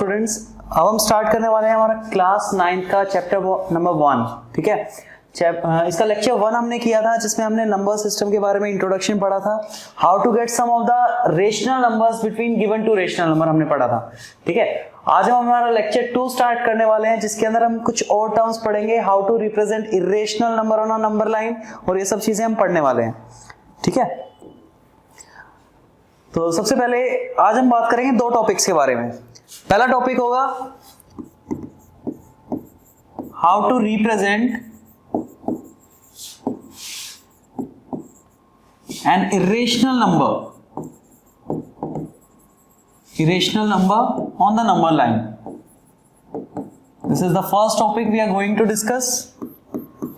Students, अब हम start करने वाले हैं हमारा क्लास 9 का चैप्टर नंबर 1। ठीक है, इसका लेक्चर 1 हमने किया था जिसमें हमने नंबर सिस्टम के बारे में इंट्रोडक्शन पढ़ा था। How to get some of the rational numbers between given two rational number हमने पढ़ा था। ठीक है, आज हम हमारा लेक्चर 2 स्टार्ट करने वाले हैं जिसके अंदर हम कुछ और टर्म्स पढ़ेंगे, how to represent irrational number on a number line, और ये सब चीजें हम पढ़ने वाले हैं। ठीक है, तो सबसे पहले आज हम बात करेंगे दो टॉपिक्स के बारे में। पहला टॉपिक होगा how to represent an irrational number on the number line. This is the first topic we are going to discuss.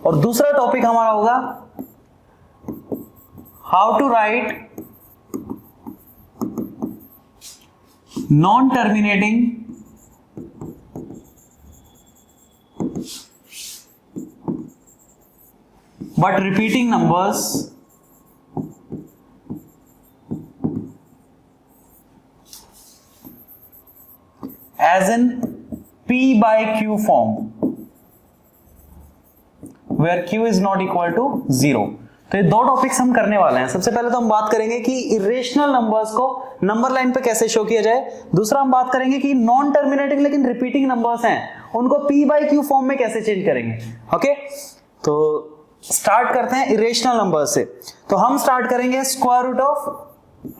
और दूसरा टॉपिक हमारा होगा how to write non-terminating but repeating numbers as in P by Q form where Q is not equal to 0। तो ये दो topics हम करने वाले हैं। सबसे पहले तो हम बात करेंगे कि इरेशनल नंबर्स को नंबर लाइन पे कैसे शो किया जाए। दूसरा हम बात करेंगे कि नॉन टर्मिनेटिंग लेकिन रिपीटिंग नंबर्स हैं उनको P by Q फॉर्म में कैसे चेंज करेंगे। ओके, तो स्टार्ट करते हैं इरेशनल नंबर से। तो हम स्टार्ट करेंगे स्क्वायर रूट ऑफ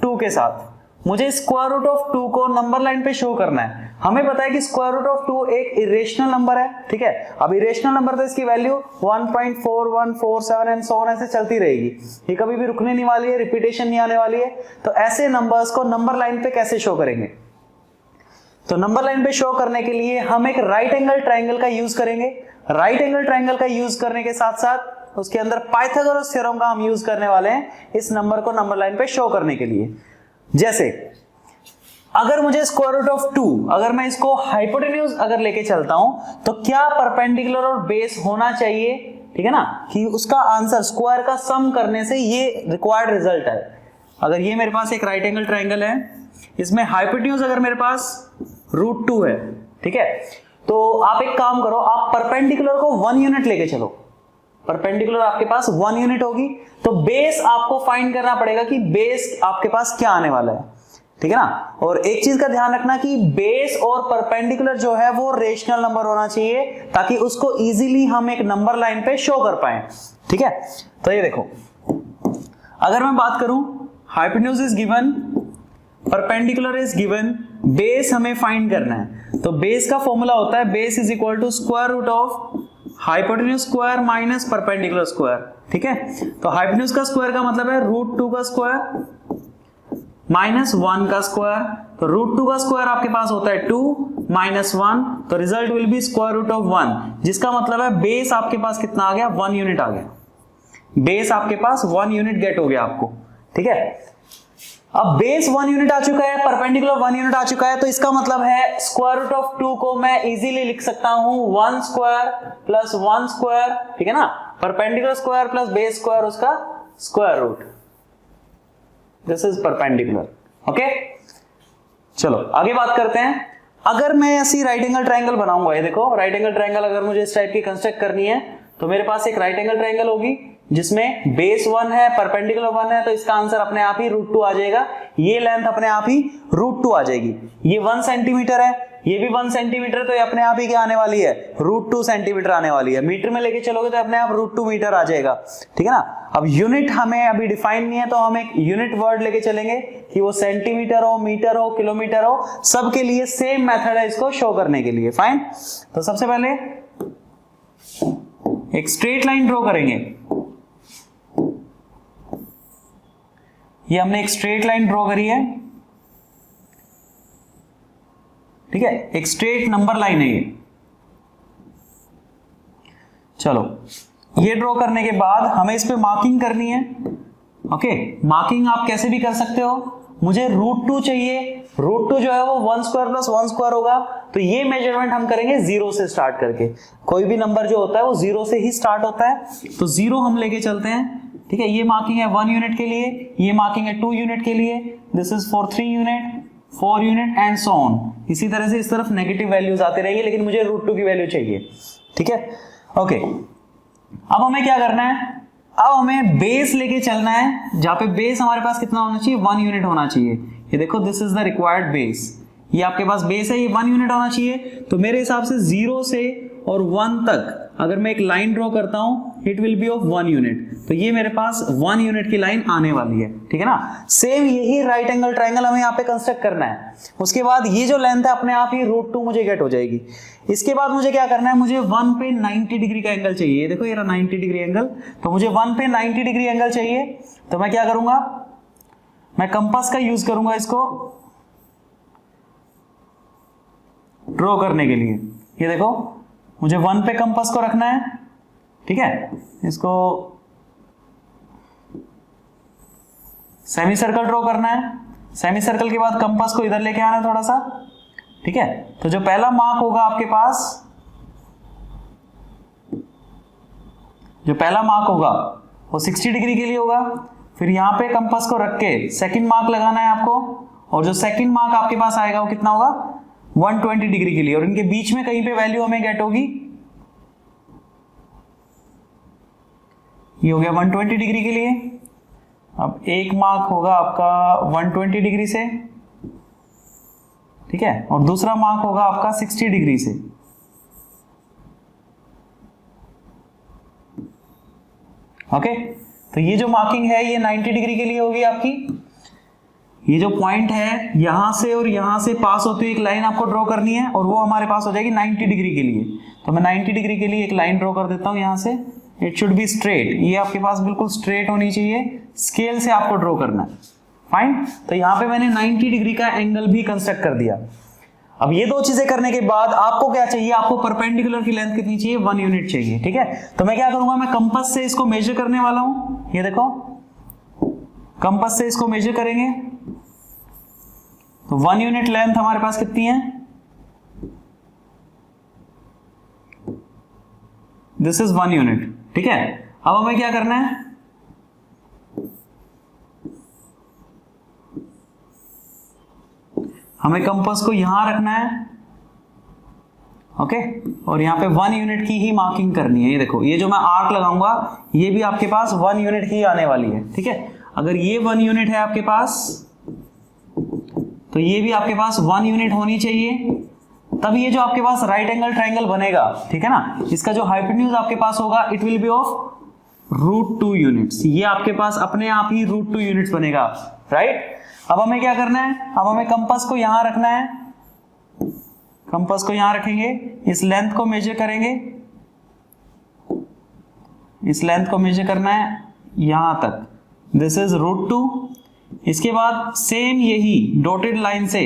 2 के साथ। मुझे स्क्वायर रूट ऑफ 2 को नंबर लाइन पे शो करना है। हमें पता है कि स्क्वायर रूट ऑफ 2 एक इरेशनल नंबर है। ठीक है, अब इरेशनल नंबर तो इसकी वैल्यू 1.4147 एंड सो ऑन ऐसे चलती रहेगी, ये कभी भी रुकने नहीं वाली है, रिपीटेशन नहीं आने वाली है। तो ऐसे नंबर्स को नंबर लाइन पे कैसे शो करेंगे? तो नंबर लाइन पे शो करने के लिए हम एक राइट एंगल ट्राइंगल का यूज करेंगे। राइट एंगल ट्राइंगल का यूज करने के साथ साथ उसके अंदर पाइथागोरस थ्योरम का हम यूज करने वाले हैं इस नंबर को नंबर लाइन पे शो करने के लिए। जैसे अगर मुझे स्क्वायर रूट ऑफ 2, अगर मैं इसको हाइपोटेन्यूज अगर लेके चलता हूं तो क्या परपेंडिकुलर और बेस होना चाहिए। ठीक है ना, कि उसका आंसर स्क्वायर का सम करने से ये रिक्वायर्ड रिजल्ट है। अगर ये मेरे पास एक राइट एंगल ट्राइंगल है, इसमें हाइपोटेन्यूज अगर मेरे पास √2 है, ठीक है, तो आप एक काम करो, आप परपेंडिकुलर को 1 यूनिट लेके चलो। परपेंडिकुलर आपके पास 1 यूनिट होगी, तो बेस आपको फाइंड करना पड़ेगा कि बेस आपके पास क्या आने वाला है। ठीक है ना, और एक चीज का ध्यान रखना कि बेस और परपेंडिकुलर जो है वो रेशनल नंबर होना चाहिए ताकि उसको इजीली हम एक नंबर लाइन पे शो कर पाए। ठीक है, तो ये देखो, अगर मैं बात करूं hypotenuse is given, perpendicular is given, base हमें फाइंड करना है। तो बेस का फॉर्मूला होता है base is equal to square root of hypotenuse square minus perpendicular square. ठीक है, तो हाइपोटेन्यूज का स्क्वायर का मतलब है √2 का स्क्वायर माइनस 1 का स्क्वायर। तो √2 का स्क्वायर आपके पास होता है 2 माइनस 1, तो result will be square root of 1, जिसका मतलब है बेस आपके पास कितना आ गया, 1 यूनिट आ गया। बेस आपके पास 1 यूनिट गेट हो गया आपको। ठीक है, अब बेस 1 यूनिट आ चुका है, परपेंडिकुलर 1 यूनिट आ चुका है, तो इसका मतलब है स्क्वायर रूट ऑफ 2 को मैं इजीली लिख सकता हूं 1 स्क्वायर प्लस 1 स्क्वायर। ठीक है ना, perpendicular square plus base square उसका square root. This is perpendicular. Okay, चलो आगे बात करते हैं। अगर मैं ऐसी राइट एंगल ट्राइंगल बनाऊंगा, ये देखो राइट एंगल ट्राइंगल अगर मुझे इस टाइप की कंस्ट्रक्ट करनी है तो मेरे पास एक राइट एंगल ट्राइंगल होगी जिसमें बेस 1 है, परपेंडिकुलर 1 है, तो इसका आंसर अपने आप ही √2 आ जाएगा। ये लेंथ अपने आप ही √2 आ जाएगी। ये 1 सेंटीमीटर है, ये भी 1 सेंटीमीटर, तो ये अपने आप ही क्या आने वाली है, √2 सेंटीमीटर आने वाली है। मीटर में लेके चलोगे तो अपने आप √2 मीटर आ जाएगा। ठीक है ना, अब यूनिट हमें अभी डिफाइन नहीं है तो हम एक यूनिट वर्ड लेके चलेंगे कि वो सेंटीमीटर हो, मीटर हो, किलोमीटर हो, सबके लिए सेम मेथड है इसको शो करने के लिए। फाइन, तो सबसे पहले एक स्ट्रेट लाइन ड्रॉ करेंगे। ये हमने एक स्ट्रेट लाइन ड्रॉ करी है। ठीक है, एक स्ट्रेट नंबर लाइन है ये। चलो, ये ड्रॉ करने के बाद हमें इस पे मार्किंग करनी है। ओके, मार्किंग आप कैसे भी कर सकते हो। मुझे √2 चाहिए, √2 जो है वो 1 स्क्वायर प्लस 1 स्क्वायर होगा, तो ये मेजरमेंट हम करेंगे 0 से स्टार्ट करके। कोई भी नंबर जो होता है वो 0 से ही स्टार्ट होता है, तो 0 हम लेके चलते हैं। ठीक है, ये मार्किंग है 1 यूनिट के लिए, ये मार्किंग है 2 यूनिट के लिए, this is for 3 unit, 4 unit and so on. इसी तरह से इस तरफ नेगेटिव वैल्यूज आते रहेंगे, लेकिन मुझे √2 की वैल्यू चाहिए, ठीक है। ओके, अब हमें क्या करना है, अब हमें बेस लेके चलना है, जहां पे बेस हमारे पास कितना होना चाहिए, 1 यूनिट होना चाहिए। ये देखो, this is the required base, ये आपके पास बेस है, ये 1 यूनिट होना चाहिए। तो मेरे हिसाब से 0 से और 1 तक अगर मैं एक लाइन ड्रॉ करता हूं, it will B of 1 unit, तो ये मेरे पास 1 यूनिट की लाइन आने वाली है, ठीक है ना। सेम यही राइट एंगल ट्रायंगल हमें यहाँ पे कंस्ट्रक्ट करना है। उसके बाद ये जो लेंथ है अपने आप ही √2 मुझे गेट हो जाएगी। इसके बाद मुझे क्या करना है, मुझे 1 पे 90 डिग्री का एंगल चाहिए। ये देखो, ये रहा 90 डिग्री एंगल, तो मुझे 1 पे 90 डिग्री एंगल चाहिए। तो मैं क्या करूंगा, मैं कंपास का यूज करूंगा इसको ड्रॉ करने के लिए। ये देखो, मुझे 1 पे कंपास को रखना है, ठीक है। इसको सेमी सर्कल ड्रॉ करना है। सेमी सर्कल के बाद कंपास को इधर लेके आना है थोड़ा सा, ठीक है। तो जो पहला मार्क होगा आपके पास, जो पहला मार्क होगा वो 60 डिग्री के लिए होगा। फिर यहां पे कंपास को रख के सेकंड मार्क लगाना है आपको, और जो सेकंड मार्क आपके पास आएगा वो कितना होगा, 120 डिग्री के लिए। और इनके बीच में कहीं पे वैल्यू हमें गेट होगी, ये हो गया 120 डिग्री के लिए। अब एक मार्क होगा आपका 120 डिग्री से, ठीक है, और दूसरा मार्क होगा आपका 60 डिग्री से। ओके, तो ये जो मार्किंग है ये 90 डिग्री के लिए होगी आपकी। ये जो पॉइंट है, यहां से और यहां से पास होती हुई एक लाइन आपको ड्रॉ करनी है, और वो हमारे पास हो जाएगी 90 डिग्री के लिए। तो मैं 90 डिग्री के लिए एक लाइन ड्रॉ कर देता हूं यहां से। इट शुड बी स्ट्रेट, ये आपके पास बिल्कुल स्ट्रेट होनी चाहिए, स्केल से आपको ड्रॉ करना है। फाइन, तो यहां पे मैंने 90 डिग्री का एंगल भी कंस्ट्रक्ट कर दिया। अब ये दो चीजें करने के बाद आपको क्या चाहिए, आपको परपेंडिकुलर की लेंथ कितनी चाहिए, 1 यूनिट चाहिए, ठीक है। तो मैं क्या करूंगा, मैं कंपास से इसको मेजर करने वाला हूं। ये देखो, कंपास से इसको मेजर करेंगे तो 1 यूनिट लेंथ हमारे पास कितनी है, दिस इज 1 यूनिट, ठीक है। अब हमें क्या करना है, हमें कंपास को यहां रखना है, ओके, और यहां पे 1 यूनिट की ही मार्किंग करनी है। ये देखो, ये जो मैं आर्क लगाऊंगा ये भी आपके पास 1 यूनिट की आने वाली है, ठीक है। अगर ये 1 यूनिट है आपके पास, तो ये भी आपके पास 1 यूनिट होनी चाहिए, तब ये जो आपके पास राइट एंगल ट्रायंगल बनेगा, ठीक है ना, इसका जो हाइपोटेन्यूज आपके पास होगा, it will B of √2 units. ये आपके पास अपने आप ही √2 यूनिट्स बनेगा, राइट। अब हमें क्या करना है, अब हमें कंपास को यहां रखना है, कंपास को यहां रखेंगे, इस लेंथ को मेजर करेंगे, इस लेंथ को मेजर करना है यहां तक, दिस इज √2। इसके बाद सेम यही डॉटेड लाइन से,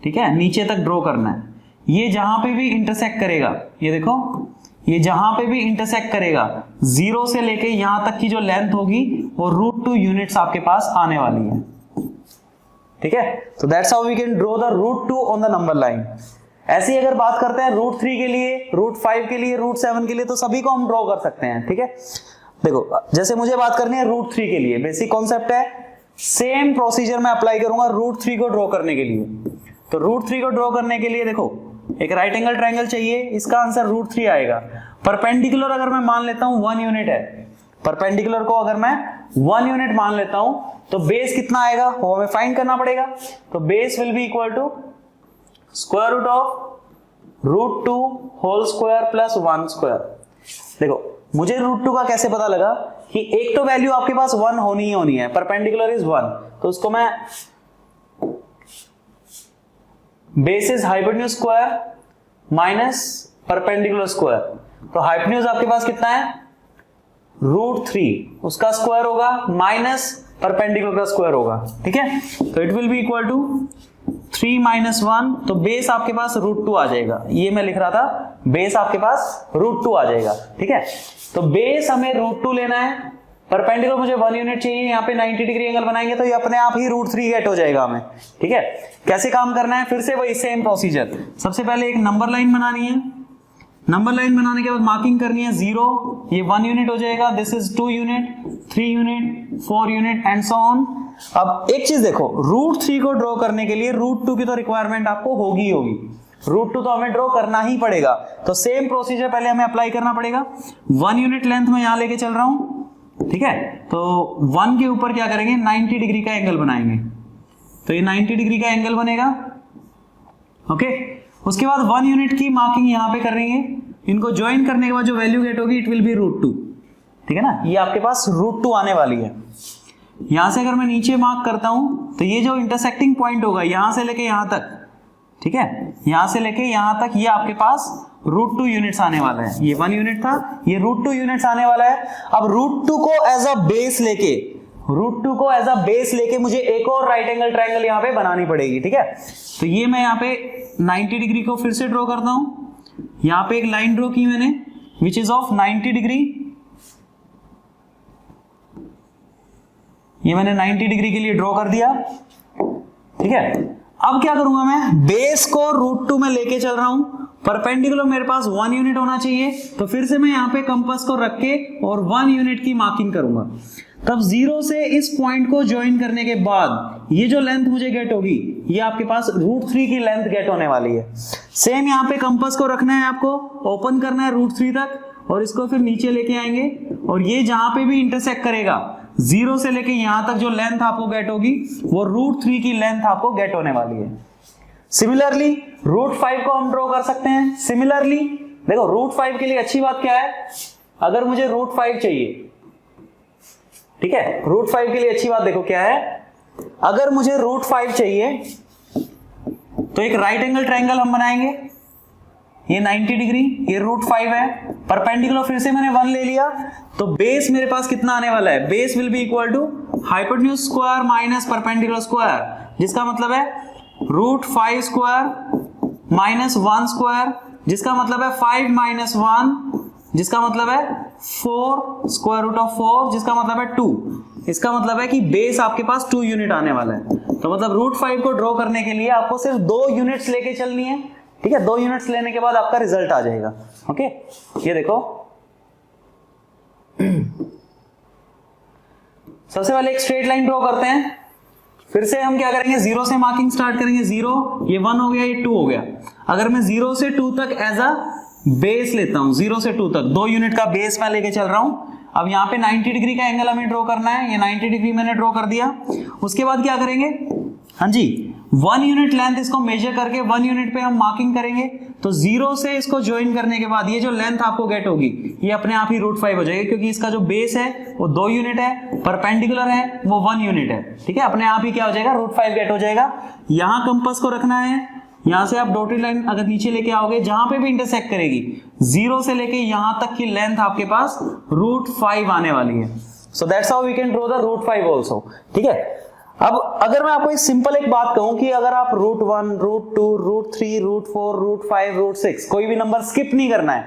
ठीक है, नीचे तक ड्रॉ करना है। ये जहां पे भी इंटरसेक्ट करेगा, ये देखो, ये जहां पे भी इंटरसेक्ट करेगा, 0 से लेके यहां तक की जो लेंथ होगी वो √2 यूनिट्स आपके पास आने वाली है, ठीक है। तो that's how we can draw the √2 on the number line. ऐसी अगर बात करते हैं √3 के लिए, √5 के लिए, √7 के लिए, तो सभी को हम ड्रॉ कर सकते हैं, ठीक है। देखो, जैसे मुझे बात करनी है √3 के लिए, बेसिक कॉन्सेप्ट है, सेम प्रोसीजर मैं अप्लाई करूंगा √3 को ड्रॉ करने के लिए। तो √3 को ड्रॉ करने के लिए देखो, एक राइट एंगल ट्रायंगल चाहिए, इसका आंसर √3 आएगा। परपेंडिकुलर अगर मैं मान लेता हूं 1 यूनिट है, परपेंडिकुलर को अगर मैं 1 यूनिट मान लेता हूं, तो बेस कितना आएगा वो हमें फाइंड करना पड़ेगा। तो base will be equal to square root of √2 whole square plus 1 square. देखो, मुझे √2 का कैसे पता लगा कि एक तो वैल्यू आपके पास 1 होनी ही होनी है, परपेंडिकुलर इज 1, तो उसको मैं base is hypotenuse square minus perpendicular square. तो हाइपोटेन्यूज आपके पास कितना है, √3, उसका स्क्वायर होगा माइनस परपेंडिकुलर का स्क्वायर होगा, ठीक है। तो it will be equal to 3 - 1, तो बेस आपके पास √2 आ जाएगा। ये मैं लिख रहा था, बेस आपके पास √2 आ जाएगा, ठीक है। तो बेस हमें √2 लेना है, परपेंडिकुलर मुझे 1 यूनिट चाहिए, यहाँ पे 90 डिग्री एंगल बनाएंगे तो ये अपने आप ही √3 गेट हो जाएगा हमें, ठीक है। कैसे काम करना है, फिर से वही सेम प्रोसीजर। सबसे पहले एक नंबर लाइन बनानी है, नंबर लाइन बनाने के बाद मार्किंग करनी है 0, ये 1 यूनिट हो जाएगा, this is 2 unit, 3 unit, 4 unit and so on. अब एक चीज देखो, √3 को ड्रॉ करने के लिए √2 की तो रिक्वायरमेंट आपको होगी √2 तो हमें ड्रॉ करना ही पड़ेगा। तो सेम प्रोसीजर पहले हमें अप्लाई करना पड़ेगा। 1 यूनिट लेंथ में यहां लेके चल रहा हूं, ठीक है। तो 1 के ऊपर क्या करेंगे, 90 डिग्री का एंगल बनाएंगे। तो ये 90 डिग्री का एंगल बनेगा, ओके। उसके बाद 1 यूनिट की मार्किंग यहां पे करेंगे। इनको ज्वाइन करने के बाद जो वैल्यू गेट होगी इट विल बी √2, ठीक है ना। ये आपके पास √2 आने वाली है। यहां से अगर मैं नीचे मार्क करता हूं तो ये जो इंटरसेक्टिंग पॉइंट होगा यहां से लेके यहां तक, ठीक है, यहां से लेके यहां तक, ये आपके पास √2 यूनिट्स आने वाला है। ये 1 यूनिट था, ये √2 यूनिट्स आने वाला है। अब √2 को एज अ बेस लेके मुझे एक और राइट एंगल ट्रायंगल यहां पे बनानी पड़ेगी, ठीक है। तो ये मैं यहां पे 90 डिग्री को फिर से ड्रॉ करता हूं। यहां पे एक लाइन ड्रॉ की मैंने विच इज ऑफ 90 डिग्री। ये मैंने 90 डिग्री के लिए ड्रॉ कर दिया, ठीक है। अब क्या करूंगा मैं, बेस को √2 में लेके चल रहा हूं, परपेंडिकुलर मेरे पास 1 यूनिट होना चाहिए। तो फिर से मैं यहां पे कंपास को रख के और 1 यूनिट की मार्किंग करूंगा। तब 0 से इस पॉइंट को ज्वाइन करने के बाद ये जो लेंथ मुझे गेट होगी ये आपके पास √3 की लेंथ गेट होने वाली है। सेम यहां पे कंपास को रखना है, आपको ओपन करना है √3 तक और इसको फिर नीचे लेके आएंगे और ये जहां पे भी इंटरसेक्ट करेगा 0 से लेके यहां तक जो लेंथ आपको गेट होगी वो √3 की लेंथ आपको गेट होने वाली है। सिमिलरली √5 को हम ड्रॉ कर सकते हैं। सिमिलरली देखो √5 के लिए अच्छी बात क्या है, अगर मुझे √5 चाहिए, ठीक है, √5 के लिए अच्छी बात देखो क्या है, अगर मुझे √5 चाहिए तो एक राइट एंगल ट्रायंगल हम बनाएंगे। ये 90 डिग्री, ये √5 है, परपेंडिकुलर फिर से मैंने 1 ले लिया। तो बेस मेरे पास कितना आने वाला है, base will be equal to hypotenuse square minus perpendicular square, जिसका मतलब है √5 स्क्वायर माइनस 1 स्क्वायर, जिसका मतलब है 5 माइनस 1, जिसका मतलब है 4 स्क्वायर रूट ऑफ 4, जिसका मतलब है 2। इसका मतलब है कि बेस आपके पास 2 यूनिट आने वाला है। तो मतलब √5 को ड्रॉ करने के लिए आपको सिर्फ 2 यूनिट्स लेके चलनी है, ठीक है। 2 यूनिट्स लेने के बाद आपका रिजल्ट आ जाएगा, ओके। ये देखो सबसे पहले एक स्ट्रेट लाइन ड्रॉ करते हैं। फिर से हम क्या करेंगे, 0 से मार्किंग स्टार्ट करेंगे। 0, ये 1 हो गया, ये 2 हो गया। अगर मैं 0 से 2 तक एज अ बेस लेता हूं, 0 से 2 तक 2 यूनिट का बेस मैं लेके चल रहा हूं। अब यहां पे 90 डिग्री का एंगल हमें ड्रॉ करना है। ये 90 डिग्री मैंने ड्रॉ कर दिया। उसके बाद क्या करेंगे, हाँ जी, 1 यूनिट लेंथ इसको मेजर करके 1 यूनिट पे हम मार्किंग करेंगे। तो 0 से इसको ज्वाइन करने के बाद ये जो लेंथ आपको गेट होगी ये अपने आप ही √5 हो जाएगी, क्योंकि इसका जो बेस है वो 2 यूनिट है, परपेंडिकुलर है वो 1 यूनिट है, ठीक है। अपने आप ही क्या हो जाएगा, √5 गेट हो जाएगा। यहां कंपास को रखना है। यहां से आप डॉटेड लाइन अगर नीचे लेके आओगे, जहां पे भी इंटरसेक्ट करेगी 0 से लेके यहां तक की लेंथ आपके पास √5 आने वाली है। So that's how we can draw the √5 also, ठीक है। अब अगर मैं आपको एक सिंपल एक बात कहूं कि अगर आप √1, √2, √3, √4, √5, √6 कोई भी नंबर स्किप नहीं करना है,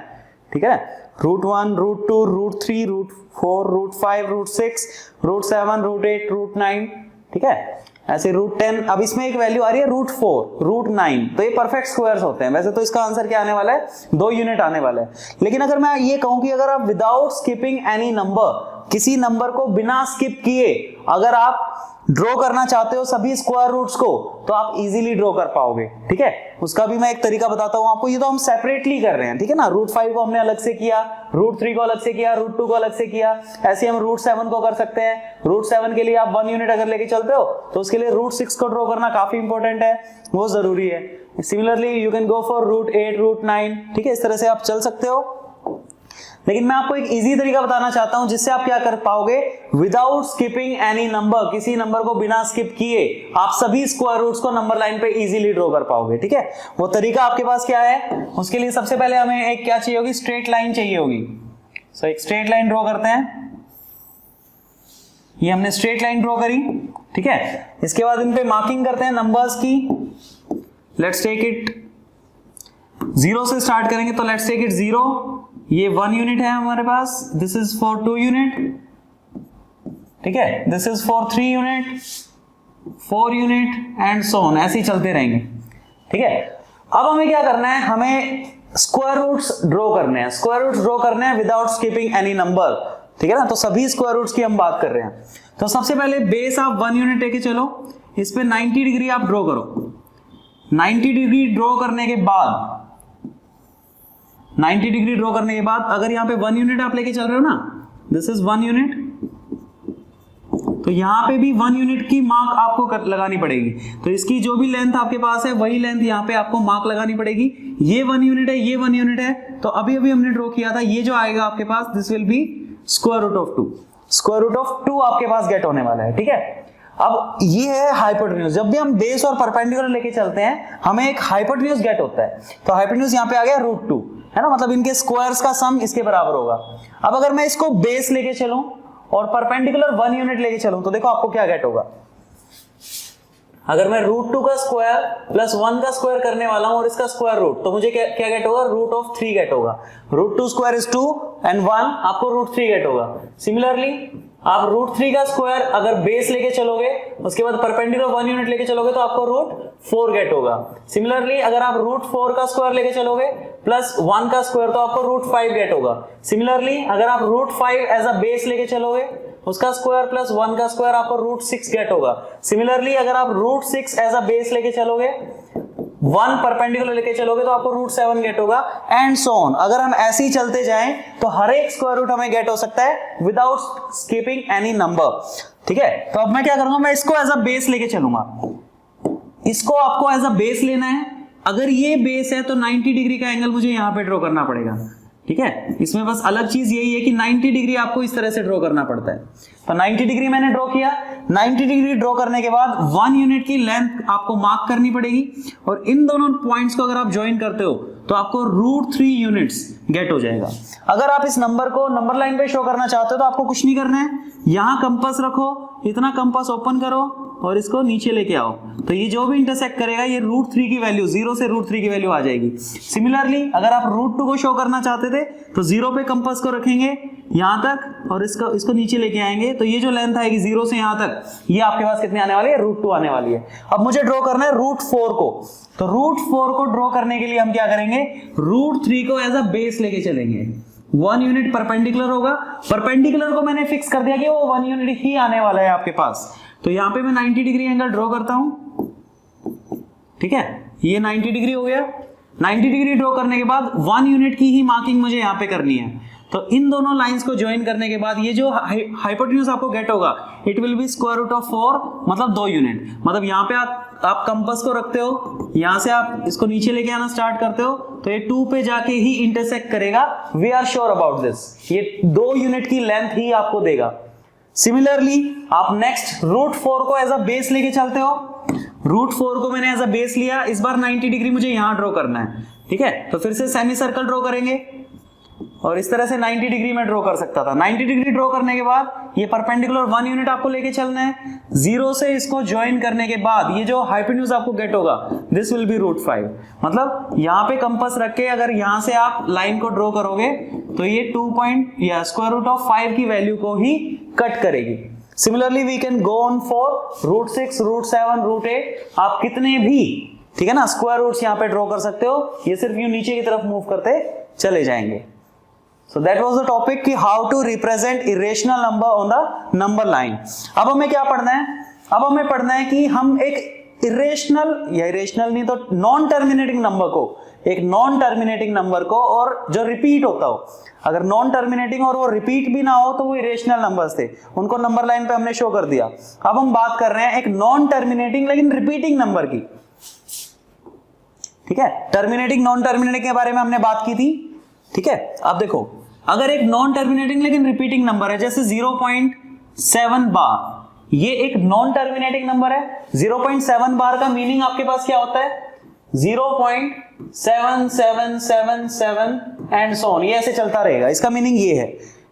ठीक है। √1, √2, √3, √4, √5, √6, √7, √8, √9, ठीक है, ऐसे √10। अब इसमें एक वैल्यू आ रही है √4, √9, तो ये परफेक्ट स्क्वायर्स होते हैं। वैसे तो इसका आंसर क्या आने वाला है, 2 यूनिट आने वाला है। लेकिन अगर मैं ये कहूं कि अगर आप विदाउट स्किपिंग एनी नंबर, किसी नंबर को बिना स्किप किए अगर आप ड्रॉ करना चाहते हो सभी स्क्वायर रूट्स को, तो आप इजीली ड्रॉ कर पाओगे, ठीक है। उसका भी मैं एक तरीका बताता हूं आपको। ये तो हम सेपरेटली कर रहे हैं, ठीक है ना। √5 को हमने अलग से किया, √3 को अलग से किया, √2 को अलग से किया। ऐसे हम √7 को कर सकते हैं। √7 के लिए आप 1 यूनिट अगर लेके चलते हो तो उसके लिए √6 को ड्रॉ करना काफी इंपॉर्टेंट है, वो जरूरी है। Similarly you can go for √8, √9, ठीक है। इस तरह से आप चल सकते हो। लेकिन मैं आपको एक इजी तरीका बताना चाहता हूं जिससे आप क्या कर पाओगे, विदाउट स्किपिंग एनी नंबर, किसी नंबर को बिना स्किप किए आप सभी स्क्वायर रूट्स को नंबर लाइन पे इजीली ड्रॉ कर पाओगे, ठीक है। वो तरीका आपके पास क्या है, उसके लिए सबसे पहले हमें एक क्या चाहिए होगी, स्ट्रेट लाइन चाहिए होगी। सो एक स्ट्रेट लाइन ड्रॉ करते हैं। ये हमने स्ट्रेट लाइन ड्रॉ करी, ठीक है। इसके बाद इन पे मार्किंग करते हैं नंबर्स की। लेट्स टेक इट 0 से स्टार्ट करेंगे, तो लेट्स टेक इट 0। ये 1 यूनिट है हमारे पास, दिस इज फॉर 2 यूनिट, ठीक है। This is for 3 unit, 4 unit and so on, ऐसे ही चलते रहेंगे, ठीक है। अब हमें क्या करना है, हमें स्क्वायर रूट्स ड्रॉ करने हैं। स्क्वायर रूट्स ड्रॉ करने हैं विदाउट स्किपिंग एनी नंबर। ठीक है ना। तो सभी स्क्वायर रूट्स की हम बात कर रहे हैं। तो सबसे पहले बेस आप 1 यूनिट लेके चलो, इस पे 90 डिग्री आप ड्रॉ करो। 90 डिग्री ड्रॉ करने के बाद 90 डिग्री ड्रॉ करने के बाद अगर यहाँ पे 1 यूनिट आप लेके चल रहे हो ना, दिस इज 1 यूनिट, तो यहाँ पे भी 1 यूनिट की मार्क आपको लगानी पड़ेगी। तो इसकी जो भी लेंथ आपके पास है वही लेंथ यहाँ पे आपको मार्क लगानी पड़ेगी। ये 1 यूनिट है, ये 1 यूनिट है, तो अभी अभी हमने ड्रॉ किया था, ये जो आएगा आपके पास this will be square root of 2। Square root of 2 आपके पास गेट होने वाला है, ठीक है। अब ये है हाइपोटेन्यूज। जब भी हम बेस और परपेंडिकुलर लेके चलते हैं हमें एक हाइपोटेन्यूज गेट होता है। तो हाइपोटेन्यूज यहाँ पे आ गया √2, है ना, मतलब इनके स्क्वायर्स का सम इसके बराबर होगा। अब अगर मैं इसको बेस लेके चलूं और परपेंडिकुलर 1 यूनिट लेके चलूं तो देखो आपको क्या गेट होगा। अगर मैं √2 का स्क्वायर प्लस 1 का स्क्वायर करने वाला हूं और इसका स्क्वायर रूट, तो मुझे क्या गेट होगा, √3 गेट होगा। √2 स्क्वायर इज 2 एंड 1 आपको √3 गेट होगा। सिमिलरली आप √3 का स्क्वायर अगर बेस लेके चलोगे उसके बाद परपेंडिकुलर 1 यूनिट लेके चलोगे तो आपको √4 गेट होगा। सिमिलरली अगर आप √4 का स्क्वायर लेके चलोगे प्लस 1 का स्क्वायर तो आपको √5 गेट होगा। सिमिलरली अगर आप √5 एज अ बेस लेके चलोगे उसका स्क्वायर प्लस 1 का स्क्वायर आपको √6 गेट होगा। सिमिलरली अगर आप √6 एज अ बेस लेके चलोगे 1 परपेंडिकुलर लेके चलोगे तो आपको √7 गेट होगा एंड सो ऑन। अगर हम ऐसे ही चलते जाएं तो हर एक स्क्वायर रूट हमें गेट हो सकता है विदाउट स्किपिंग एनी नंबर, ठीक है। तो अब मैं क्या करूंगा, मैं इसको एज अ बेस लेके चलूंगा। इसको आपको एज अ बेस लेना है। अगर ये बेस है तो 90 डिग्री का एंगल मुझे यहां पे ड्रॉ करना पड़ेगा, ठीक है। इसमें बस अलग चीज यही है कि 90 डिग्री आपको इस तरह से ड्रॉ करना पड़ता है। तो 90 डिग्री मैंने ड्रॉ किया। 90 डिग्री ड्रॉ करने के बाद 1 यूनिट की लेंथ आपको मार्क करनी पड़ेगी और इन दोनों पॉइंट्स को अगर आप ज्वाइन करते हो तो आपको √3 यूनिट्स गेट हो जाएगा। अगर आप इस नंबर को नंबर लाइन पे शो करना चाहते हो तो आपको कुछ नहीं करना है, यहां कंपास रखो, इतना कंपास ओपन करो और इसको नीचे लेके आओ, तो ये जो भी इंटरसेक्ट करेगा ये √3 की वैल्यू, 0 से √3 की वैल्यू आ जाएगी। सिमिलरली अगर आप √2 को शो करना चाहते थे तो 0 पे कंपास को रखेंगे यहां तक और इसको नीचे लेके आएंगे, तो ये जो लेंथ आएगी 0 से यहां तक, ये आपके पास कितने आने वाली है, √2 आने वाली है। अब मुझे ड्रॉ करना है √4 को, तो √4 को ड्रॉ करने के लिए हम क्या करेंगे, √3 को एज अ बेस लेके चलेंगे। 1 यूनिट परपेंडिकुलर होगा, परपेंडिकुलर को मैंने फिक्स कर दिया कि वो 1 यूनिट ही आने वाला है आपके पास। तो यहां पे मैं 90 डिग्री एंगल ड्रॉ करता हूं, ठीक है, ये 90 डिग्री हो गया। 90 डिग्री ड्रॉ करने के बाद 1 यूनिट की ही मार्किंग मुझे यहां पे करनी है। तो इन दोनों लाइंस को ज्वाइन करने के बाद ये जो हाइपोटेन्यूज आपको गेट होगा it will be square root of 4, मतलब 2 यूनिट। मतलब यहाँ पे आप कंपास को रखते हो, यहां से आप इसको नीचे लेके आना स्टार्ट करते हो तो ये 2 पे जाके ही इंटरसेक्ट करेगा। We are sure about this, ये 2 यूनिट की लेंथ ही आपको देगा। सिमिलरली आप नेक्स्ट √4 को एज अ बेस लेके चलते हो। √4 को मैंने एज अ बेस लिया, इस बार 90 डिग्री मुझे यहां ड्रॉ करना है, ठीक है। तो फिर से सेमी सर्कल ड्रॉ करेंगे और इस तरह से 90 डिग्री में ड्रॉ कर सकता था। 90 डिग्री ड्रॉ करने के बाद ये परपेंडिकुलर 1 यूनिट आपको लेके चलना है। 0 से इसको ज्वाइन करने के बाद ये जो हाइपोटेन्यूज आपको गेट होगा दिस विल बी √5। मतलब यहाँ पे कंपास रख के अगर यहाँ से आप लाइन को ड्रॉ करोगे तो ये 2 स्क्वायर रूट ऑफ 5 की वैल्यू को ही कट करेगी। Similarly we can go on for √6, √7, √8, आप कितने भी, ठीक है ना, स्क्वायर रूट्स यहाँ पे ड्रॉ कर सकते हो। ये सिर्फ यूं नीचे की तरफ मूव करते चले जाएंगे। So that was the topic कि how to represent irrational number on the number line। अब हमें क्या पढ़ना है, अब हमें पढ़ना है कि हम एक इरेशनल या इरेशनल नहीं तो नॉन टर्मिनेटिंग नंबर को, एक नॉन टर्मिनेटिंग नंबर को, और जो रिपीट होता हो, अगर नॉन टर्मिनेटिंग और वो रिपीट भी ना हो तो वो इरेशनल नंबर्स थे, उनको नंबर लाइन पे हमने शो कर दिया। अब हम बात कर रहे हैं एक नॉन टर्मिनेटिंग लेकिन रिपीटिंग नंबर की, ठीक है। टर्मिनेटिंग नॉन टर्मिनेटिंग के बारे में हमने बात की थी, ठीक है। अब देखो अगर एक नॉन टर्मिनेटिंग लेकिन रिपीटिंग नंबर है जैसे 0.7 बार, ये एक नॉन टर्मिनेटिंग नंबर है। 0.7 बार का मीनिंग आपके पास क्या होता है, 0.7777 एंड सो ऑन, ये ऐसे चलता रहेगा, इसका मीनिंग ये है।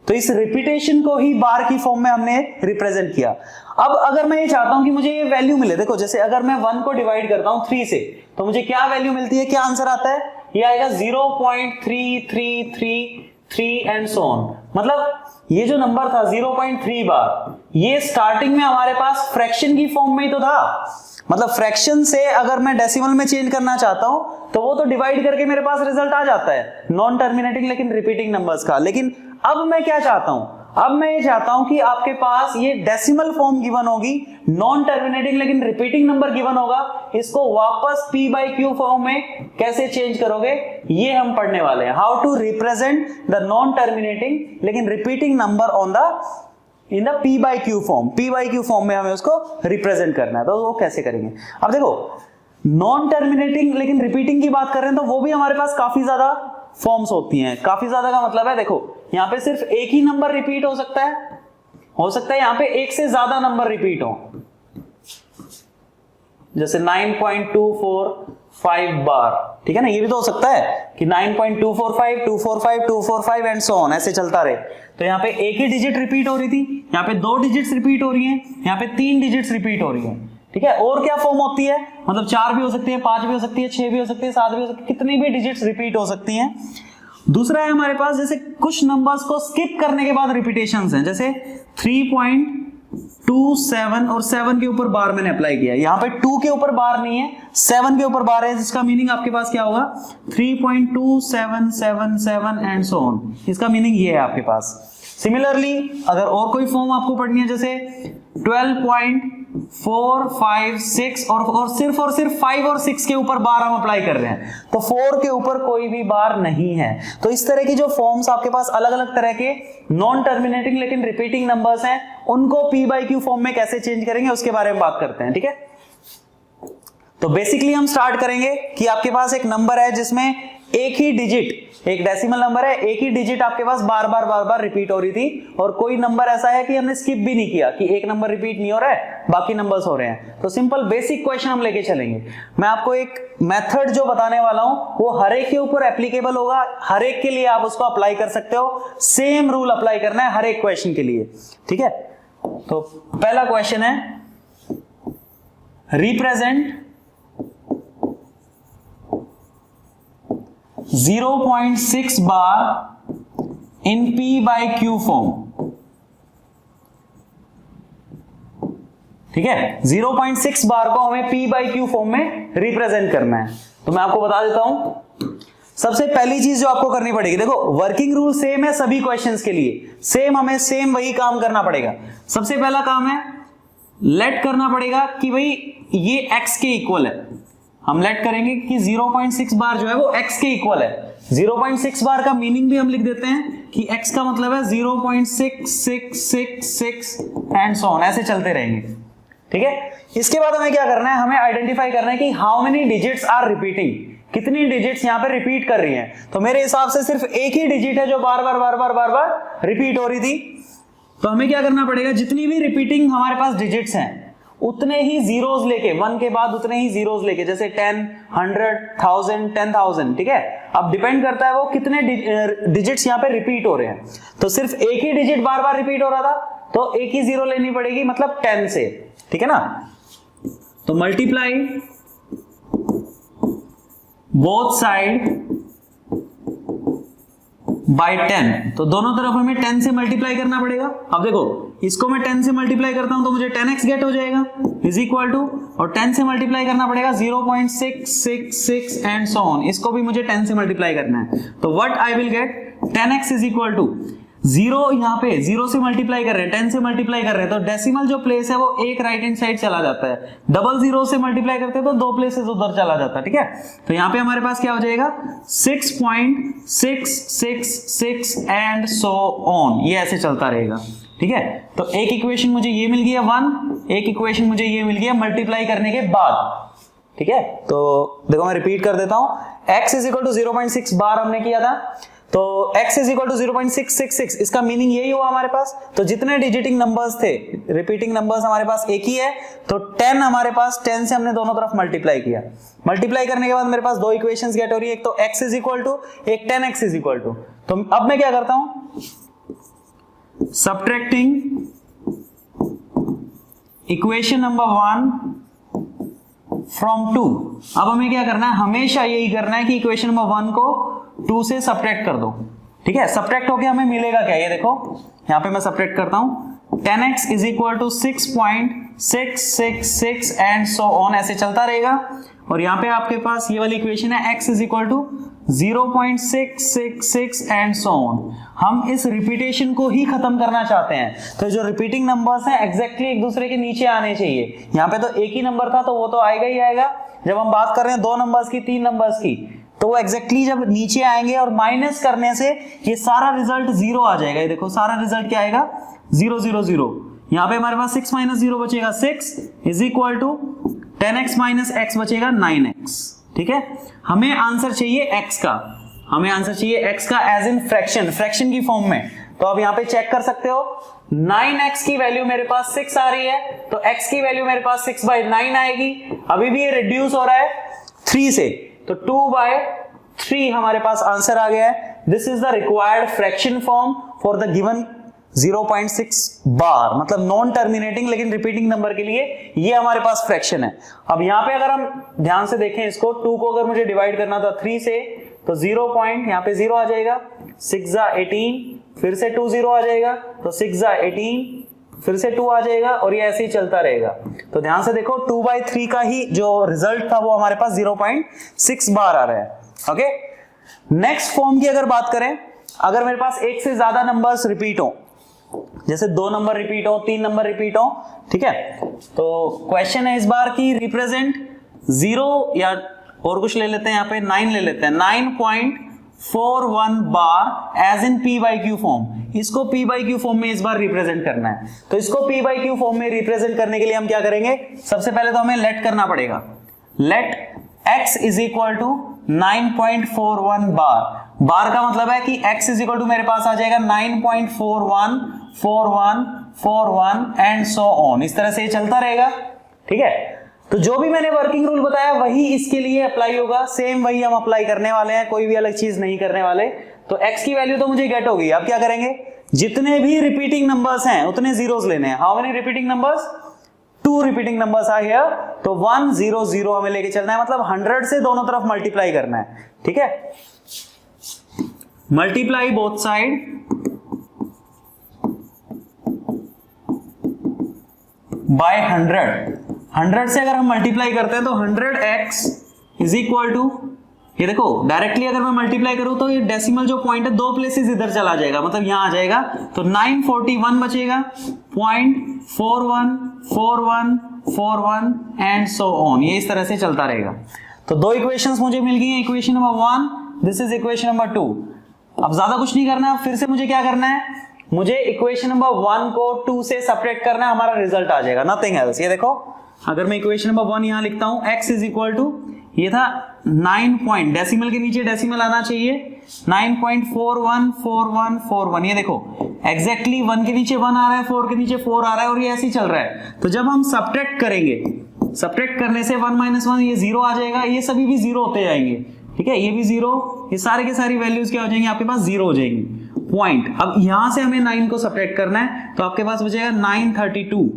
तो इस रिपीटेशन को ही बार की फॉर्म में हमने रिप्रेजेंट किया। अब अगर मैं ये चाहता हूं कि मुझे ये वैल्यू मिले, देखो जैसे अगर मैं 1 को डिवाइड करता हूं 3 से तो मुझे क्या वैल्यू मिलती है, क्या आंसर आता है, ये आएगा 0.3333 एंड सो ऑन। मतलब ये जो नंबर था 0.3 बार, ये स्टार्टिंग में हमारे पास फ्रैक्शन की फॉर्म में ही तो था। मतलब फ्रैक्शन से अगर मैं डेसिमल में चेंज करना चाहता हूं तो वो तो डिवाइड करके मेरे पास रिजल्ट आ जाता है नॉन टर्मिनेटिंग लेकिन रिपीटिंग नंबर्स का। लेकिन अब मैं क्या चाहता हूं, अब मैं ये चाहता हूं कि आपके पास ये डेसिमल फॉर्म गिवन होगी, नॉन टर्मिनेटिंग लेकिन रिपीटिंग नंबर गिवन होगा, इसको वापस p बाई क्यू फॉर्म में कैसे चेंज करोगे ये हम पढ़ने वाले हैं। How to represent the non terminating लेकिन repeating number on the in the p by Q form, p by Q form में हमें उसको रिप्रेजेंट करना है, तो वो कैसे करेंगे। अब देखो नॉन टर्मिनेटिंग लेकिन रिपीटिंग की बात कर रहे हैं तो वो भी हमारे पास काफी ज्यादा फॉर्म्स होती हैं। काफी ज्यादा का मतलब है देखो यहां पे सिर्फ एक ही नंबर रिपीट हो सकता है यहां पे एक से ज्यादा नंबर रिपीट हो, जैसे 9.245 बार, ठीक है ना, ये भी तो हो सकता है कि 9.245 245 245 एंड सो ऑन ऐसे चलता रहे। तो यहां पे एक ही डिजिट रिपीट हो रही थी, यहां पे 2 डिजिट्स रिपीट हो रही हैं, यहां पे 3 डिजिट्स रिपीट हो रही हैं, ठीक है। और क्या फॉर्म होती है, मतलब 4 भी हो सकती है, 5 भी हो सकती है, 6 भी हो सकती है, 7 भी हो सकती है, कितनी भी डिजिट्स रिपीट हो सकती हैं। दूसरा है हमारे पास जैसे कुछ नंबर्स को स्किप करने के बाद रिपीटेशंस हैं, जैसे 3.27 और 7 के ऊपर बार मैंने अप्लाई किया, यहां पे 2 के ऊपर बार नहीं है 7 के ऊपर बार है, जिसका मीनिंग आपके पास क्या होगा 3.2777 एंड सो ऑन, इसका मीनिंग ये है आपके पास। सिमिलरली अगर और कोई फॉर्म आपको पढ़नी है जैसे 12.456 और सिर्फ 5 और 6 के ऊपर बार हम अप्लाई कर रहे हैं, तो 4 के ऊपर कोई भी बार नहीं है। तो इस तरह की जो फॉर्म्स आपके पास अलग अलग तरह के नॉन टर्मिनेटिंग लेकिन रिपीटिंग नंबर्स हैं, उनको p बाई क्यू फॉर्म में कैसे चेंज करेंगे उसके बारे में बात करते हैं, ठीक है। तो बेसिकली हम स्टार्ट करेंगे कि आपके पास एक नंबर है जिसमें एक ही डिजिट, एक डेसिमल नंबर है, एक ही डिजिट आपके पास बार बार रिपीट हो रही थी, और कोई नंबर ऐसा है कि हमने स्किप भी नहीं किया कि एक नंबर रिपीट नहीं हो रहा है बाकी नंबर्स हो रहे हैं। तो सिंपल बेसिक क्वेश्चन हम लेके चलेंगे। मैं आपको एक मेथड जो बताने वाला हूं वो हर एक के ऊपर एप्लीकेबल होगा, हर एक के लिए आप उसको अप्लाई कर सकते हो, सेम रूल अप्लाई करना है हर एक क्वेश्चन के लिए, ठीक है। तो पहला क्वेश्चन है represent 0.6 bar in p by Q form, ठीक है। 0.6 बार को हमें p बाई क्यू फॉर्म में रिप्रेजेंट करना है। तो मैं आपको बता देता हूं, सबसे पहली चीज जो आपको करनी पड़ेगी, देखो वर्किंग रूल सेम है सभी क्वेश्चंस के लिए, हमें सेम वही काम करना पड़ेगा। सबसे पहला काम है लेट करना पड़ेगा कि भाई ये x के इक्वल है, हम लेट करेंगे कि 0.6 बार जो है वो x के इक्वल है। 0.6 बार का मीनिंग भी हम लिख देते हैं कि x का मतलब है 0.6666 एंड सो ऑन, ऐसे चलते रहेंगे, ठीक है। इसके बाद हमें क्या करना है, हमें आइडेंटिफाई करना है कि how many digits are repeating, कितनी डिजिट्स यहां पे रिपीट कर रही हैं। तो मेरे हिसाब से सिर्फ एक ही डिजिट है जो बार बार रिपीट हो रही थी। तो हमें क्या करना पड़ेगा, जितनी भी रिपीटिंग हमारे पास डिजिट्स हैं उतने ही जीरोस लेके, 1 के बाद उतने ही जीरोस लेके, जैसे 10, 100, 1000, 10,000, ठीक है। अब डिपेंड करता है वो कितने डिजिट्स यहाँ पे रिपीट हो रहे हैं। तो सिर्फ एक ही डिजिट बार बार रिपीट हो रहा था तो एक ही जीरो लेनी पड़ेगी, मतलब 10 से, ठीक है ना। तो मल्टीप्लाई बोथ साइड बाय 10, तो दोनों तरफ हमें 10 से मल्टीप्लाई करना पड़ेगा। अब देखो इसको मैं 10 से मल्टीप्लाई करता हूं तो मुझे 10x गेट हो जाएगा, इज इक्वल टू, और 10 से मल्टीप्लाई करना पड़ेगा 0.666 एंड सो ऑन, इसको भी मुझे 10 से मल्टीप्लाई करना है। तो what I will get, 10x is equal to 0, यहाँ पे 0 से मल्टीप्लाई कर रहे हैं, 10 से मल्टीप्लाई कर रहे हैं, तो डेसिमल जो प्लेस है वो एक राइट हैंड साइड चला जाता है, डबल 0 से मल्टीप्लाई करते हैं तो 2 प्लेसेस उधर चला जाता है, ठीक है। तो यहाँ पे हमारे पास क्या हो जाएगा 6.666 एंड सो ऑन, ये ऐसे चलता रहेगा, ठीक है। तो एक इक्वेशन मुझे ये मिल गया 1, एक इक्वेशन मुझे ये मिल गया मल्टीप्लाई करने के बाद, ठीक है। तो देखो मैं रिपीट कर देता हूं, x इज इक्वल टू 0.6 बार हमने किया था, तो x इज इक्वल टू 0.666, इसका मीनिंग यही हुआ हमारे पास। तो जितने डिजिटिंग नंबर्स थे, रिपीटिंग नंबर्स हमारे पास एक ही है, तो 10 हमारे पास, 10 से हमने दोनों तरफ मल्टीप्लाई किया। मल्टीप्लाई करने के बाद मेरे पास 2 इक्वेशंस गेट हो रही है, एक तो x इज इक्वल टू, एक 10x इज इक्वल टू। तो अब मैं क्या करता हूं, सब्ट्रैक्टिंग इक्वेशन नंबर 1 फ्रॉम 2। अब हमें क्या करना है, हमेशा यही करना है कि इक्वेशन नंबर 1 को 2 से सब्ट्रैक्ट कर दो, ठीक है। सब्ट्रैक्ट होके हमें मिलेगा क्या, ये देखो यहां पे मैं सब्ट्रैक्ट करता हूं, 10x is equal to 6.666 and so on, ऐसे चलता रहेगा। और यहां पे आपके पास ये वाली इक्वेशन है x is equal to 0.666 and so on. हम इस रिपीटेशन को ही खत्म करना चाहते हैं, तो जो रिपीटिंग नंबर्स हैं एग्जैक्टली एक दूसरे के नीचे आने चाहिए। यहाँ पे तो एक ही नंबर था तो वो तो आएगा ही आएगा। जब हम बात कर रहे हैं 2 नंबर्स की, 3 नंबर्स की, तो वो एग्जैक्टली जब नीचे आएंगे और माइनस करने से ये सारा रिजल्ट 0 आ जाएगा। ये देखो सारा रिजल्ट क्या आएगा, 0 0 0। यहाँ पे हमारे पास 6 माइनस 0 बचेगा 6 is equal to 10x minus x बचेगा 9x। ठीक है, हमें आंसर चाहिए x का, हमें आंसर चाहिए x का एज इन फ्रैक्शन, फ्रैक्शन की फॉर्म में। तो आप यहाँ पे चेक कर सकते हो 9x की वैल्यू मेरे पास 6 आ रही है, तो x की वैल्यू मेरे पास 6/9 आएगी। अभी भी ये रिड्यूस हो रहा है 3 से, तो 2/3 हमारे पास आंसर आ गया है। This is the required fraction form for the given 0.6 बार, मतलब नॉन टर्मिनेटिंग लेकिन रिपीटिंग नंबर के लिए ये हमारे पास फ्रैक्शन है। अब यहाँ पे अगर हम ध्यान से देखें इसको, 2 को अगर मुझे डिवाइड करना था 3 से, तो 0 पॉइंट यहाँ पे 0 आ जाएगा, 6 18, फिर से 2 0 आ जाएगा, तो 6 18, फिर से 2 आ जाएगा, और ये ऐसे ही चलता रहेगा। तो ध्यान से देखो 2/3 का ही जो रिजल्ट था वो हमारे पास 0.6 बार आ रहा है। ओके, नेक्स्ट फॉर्म की अगर बात करें, अगर मेरे पास एक से ज्यादा नंबर्स रिपीट हो, जैसे 2 नंबर रिपीट हो, 3 नंबर रिपीट हो, ठीक है, तो क्वेश्चन है इस बार की रिप्रेजेंट 0 या और कुछ ले लेते हैं, यहाँ पे 9 ले लेते हैं, 9.41 बार एज इन p/q फॉर्म। इसको p/q फॉर्म में इस बार रिप्रेजेंट करना है। तो इसको p/q फॉर्म में रिप्रेजेंट करने के लिए हम क्या करेंगे, सबसे पहले तो हमें लेट करना पड़ेगा। Let x is equal to 9.41 bar. Bar का मतलब है कि x इज इक्वल टू मेरे पास आ जाएगा 9.41 41 41 एंड सो ऑन। इस तरह से ये चलता रहेगा। ठीक है, तो जो भी मैंने वर्किंग रूल बताया वही इसके लिए अप्लाई होगा, सेम वही हम अप्लाई करने वाले हैं, कोई भी अलग चीज नहीं करने वाले। तो x की वैल्यू तो मुझे गेट हो गई। अब क्या करेंगे, जितने भी रिपीटिंग नंबर्स हैं उतने जीरोस लेने हैं। How many repeating numbers, 2 repeating numbers are here, तो 1 0 0 हमें लेके चलना है, मतलब 100 से दोनों तरफ मल्टीप्लाई करना है। ठीक है, मल्टीप्लाई बोथ साइड बाय 100 से अगर हम मल्टीप्लाई करते हैं तो 100x इज इक्वल टू, ये देखो डायरेक्टली अगर मैं मल्टीप्लाई करूं तो ये डेसिमल जो पॉइंट है 2 प्लेसेस इधर चला जाएगा, मतलब यहां आ जाएगा, तो 941 बचेगा, 0.414141 एंड सो ऑन। ये इस तरह से चलता रहेगा। तो 2 इक्वेशंस मुझे मिल गई हैं, equation number 1, this is equation number 2। अब ज्यादा कुछ नहीं करना, फिर से मुझे क्या करना है, मुझे इक्वेशन नंबर 1 को 2 से सेपरेट करना है, हमारा रिजल्ट आ जाएगा, नथिंग एल्स। ये देखो अगर मैं इक्वेशन नंबर 1 यहां लिखता हूं, x इज इक्वल टू, ये था 9 पॉइंट, डेसिमल के नीचे डेसिमल आना चाहिए, 9.414141। ये देखो एग्जैक्टली 1 के नीचे 1 आ रहा है, 4 के नीचे 4 आ रहा है, और ये ऐसे ही चल रहा है। तो जब हम सब्ट्रैक्ट करेंगे, सब्ट्रैक्ट करने से 1 - 1 ये 0 आ जाएगा, ये सभी भी 0 होते जाएंगे। ठीक है, ये भी 0, ये सारे के सारी वैल्यूज क्या हो जाएंगी, आपके पास 0 हो जाएंगी पॉइंट। अब यहां से हमें 9 को सब्ट्रैक्ट करना है, तो आपके पास बचेगा 932,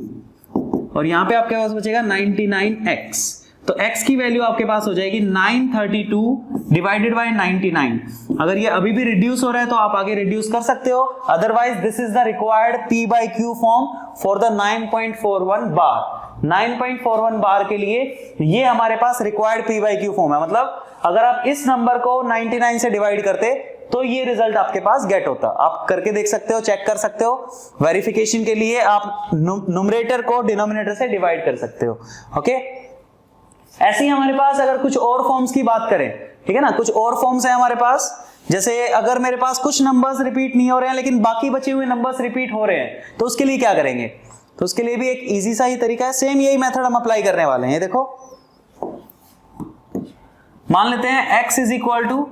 और यहां पे आपके पास बचेगा 99x। तो x की वैल्यू आपके पास हो जाएगी 932 डिवाइडेड बाय 99। अगर ये अभी भी रिड्यूस हो रहा है तो आप आगे रिड्यूस कर सकते हो, otherwise this is the required p/q form for the 9.41 बार। 9.41 बार के लिए ये हमारे पास रिक्वायर्ड p/q फॉर्म है। मतलब अगर आप इस नंबर को 99 से डिवाइड करते तो ये रिजल्ट आपके पास गेट होता। आप करके देख सकते हो, चेक कर सकते हो। वेरिफिकेशन के लिए आप न्यूमरेटर को डिनोमिनेटर से डिवाइड कर सकते हो। ओके, ऐसे ही हमारे पास अगर कुछ और फॉर्म्स की बात करें, ठीक है ना, कुछ और फॉर्म्स है हमारे पास। जैसे अगर मेरे पास कुछ नंबर्स रिपीट नहीं हो रहे हैं लेकिन बाकी बचे हुए नंबर्स रिपीट हो रहे हैं, तो उसके लिए क्या करेंगे, तो उसके लिए भी एक इजी सा ही तरीका है, सेम यही मेथड हम अप्लाई करने वाले हैं। ये देखो, मान लेते हैं x इज इक्वल टू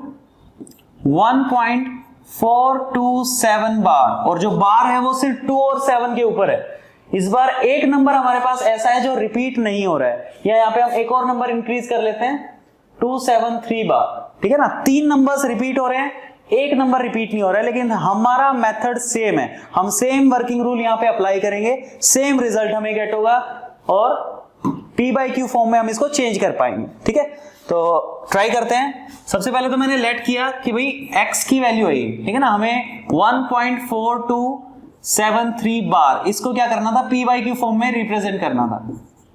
1.427 बार, और जो बार है वो सिर्फ 2 और 7 के ऊपर है। इस बार एक नंबर हमारे पास ऐसा है जो रिपीट नहीं हो रहा है, या यहाँ पे हम एक और नंबर इंक्रीज कर लेते हैं, 273 बार। ठीक है ना, 3 नंबर्स रिपीट हो रहे हैं, एक नंबर रिपीट नहीं हो रहा है, लेकिन हमारा मेथड सेम है। हम सेम वर्किंग रूल यहाँ पे अप्लाई करेंगे, सेम रिजल्ट हमें गेट होगा, और p/q फॉर्म में हम इसको चेंज कर पाएंगे। ठीक है, तो ट्राई करते हैं। सबसे पहले तो मैंने लेट किया कि भाई x की वैल्यू है, ठीक है ना, हमें 1.4273 बार, इसको क्या करना था, p/q फॉर्म में रिप्रेजेंट करना था।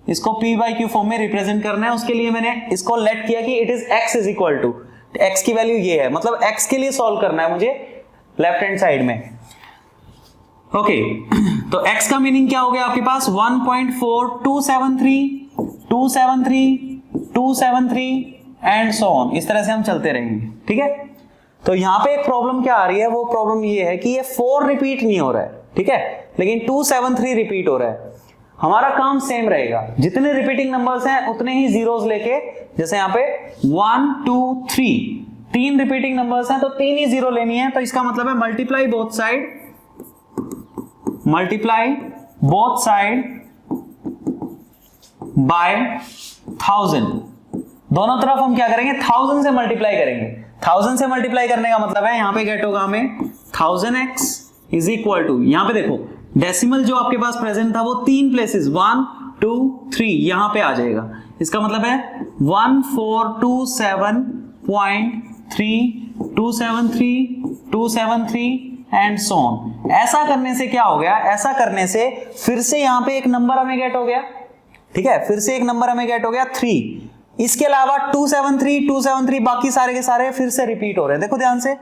इसको p/q फॉर्म में रिप्रेजेंट करना है, उसके लिए मैंने इसको लेट किया कि it is x is equal to x की वैल्यू ये है, मतलब x के लिए सॉल्व करना है मुझे लेफ्ट हैंड साइड में। ओके तो x का मीनिंग क्या हो गया आपके पास 1.4273 273 273 एंड सो ऑन, इस तरह से हम चलते रहेंगे। ठीक है, तो यहां पे एक प्रॉब्लम क्या आ रही है, वो प्रॉब्लम ये है कि ये 4 रिपीट नहीं हो रहा है, ठीक है, लेकिन 273 रिपीट हो रहा है। हमारा काम सेम रहेगा, जितने रिपीटिंग नंबर्स हैं उतने ही जीरोस लेके, जैसे यहाँ पे 1 2 3 3 रिपीटिंग नंबर्स हैं तो 3 ही जीरो लेनी है, तो इसका मतलब है मल्टीप्लाई बोथ साइड बाय 1000। दोनों तरफ हम क्या करेंगे 1000 से मल्टीप्लाई करेंगे। 1000 से मल्टीप्लाई करने का मतलब है यहां पे गेट होगा हमें 1000x इज इक्वल टू, यहां पे देखो डेसिमल जो आपके पास प्रेजेंट था वो 3 प्लेसेस 1 2 3 यहां पे आ जाएगा। इसका मतलब है 14273.273 एंड सो ऑन। ऐसा करने से क्या हो गया, ऐसा करने से फिर से यहां पे एक नंबर हमें गेट हो गया, ठीक है, फिर से एक नंबर हमें गेट हो गया 3। इसके अलावा 273 बाकी सारे के सारे फिर से रिपीट हो रहे हैं, देखो ध्यान से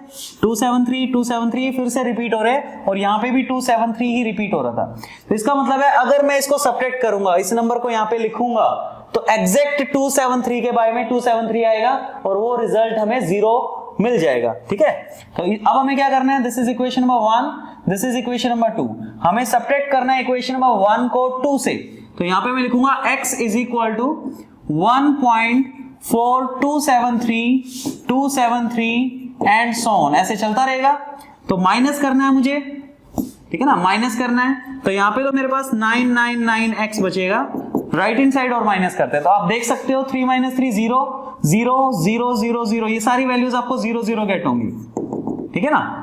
273 फिर से रिपीट हो रहे हैं, और यहां पे भी 273 ही रिपीट हो रहा था। तो इसका मतलब है अगर मैं इसको सब्ट्रैक्ट करूंगा, इस नंबर को यहां पे लिखूंगा, तो एग्जैक्ट 273 के बारे में 273 आएगा और वो रिजल्ट हमें 0 मिल जाएगा। ठीक है, तो अब हमें क्या करना है, this is equation number 1, this is equation number 2। हमें सब्ट्रैक्ट करना है इक्वेशन नंबर 1 को 2 से, तो यहां पे मैं लिखूंगा x is equal to 1.4273 and so on, ऐसे चलता रहेगा। तो माइनस करना है मुझे, ठीक है ना, माइनस करना है, तो यहां पे तो मेरे पास 999x बचेगा, राइट हैंड साइड और माइनस करते हैं, तो आप देख सकते हो 3 - 3 0 0 0 0 0, ये सारी वैल्यूज आपको 0 0 गेट होंगी। ठीक है ना,